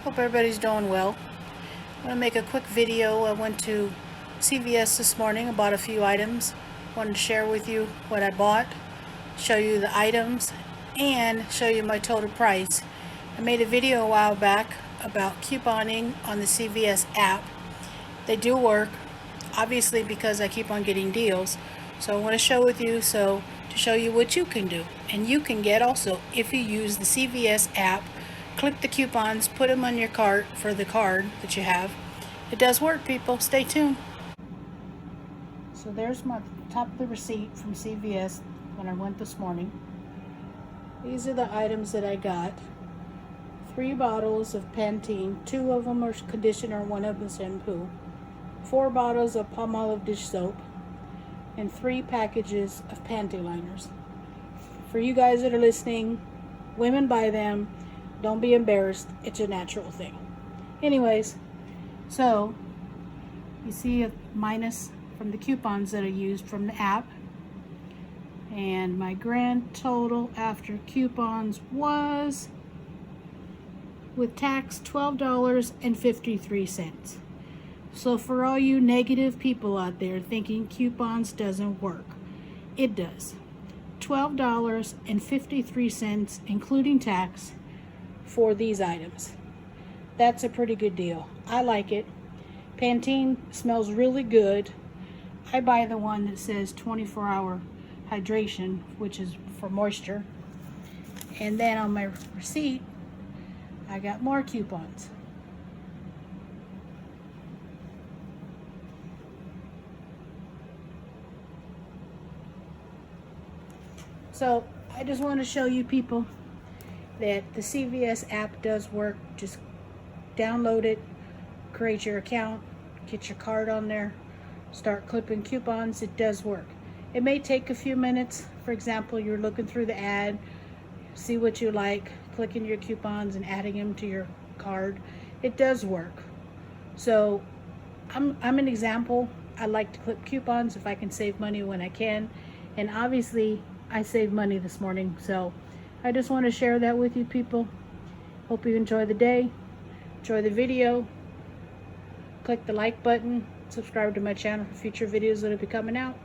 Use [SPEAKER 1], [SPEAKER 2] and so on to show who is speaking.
[SPEAKER 1] Hope everybody's doing well. I'm going to make a quick video. I went to CVS this morning and bought a few items. Wanted to share with you what I bought, show you the items, and show you my total price. I made a video a while back about couponing on the CVS app. They do work, obviously, because I keep on getting deals. So I want to show with you to show you what you can do. And you can get also if you use the CVS app. Click the coupons, put them on your cart for the card that you have. It does work, people. Stay tuned. So there's my top of the receipt from CVS when I went this morning. These are the items that I got. 3 bottles of Pantene. 2 of them are conditioner, 1 of them is shampoo. 4 bottles of Palmolive dish soap. And 3 packages of panty liners. For you guys that are listening, women buy them. Don't be embarrassed. It's a natural thing. Anyways, so you see a minus from the coupons that I used from the app. And my grand total after coupons was, with tax, $12.53. So for all you negative people out there thinking coupons doesn't work, it does. $12.53 including tax for these items. That's a pretty good deal. I like it. Pantene smells really good. I buy the one that says 24-hour hydration, which is for moisture. And then on my receipt, I got more coupons. So I just want to show you people that the CVS app does work. Just download it, create your account, get your card on there, start clipping coupons. It does work. It may take a few minutes. For example, you're looking through the ad, see what you like, clicking your coupons and adding them to your card. It does work. So I'm an example. I like to clip coupons if I can save money when I can, and obviously I saved money this morning, so I just want to share that with you people. Hope you enjoy the day, enjoy the video. Click the like button, subscribe to my channel for future videos that will be coming out.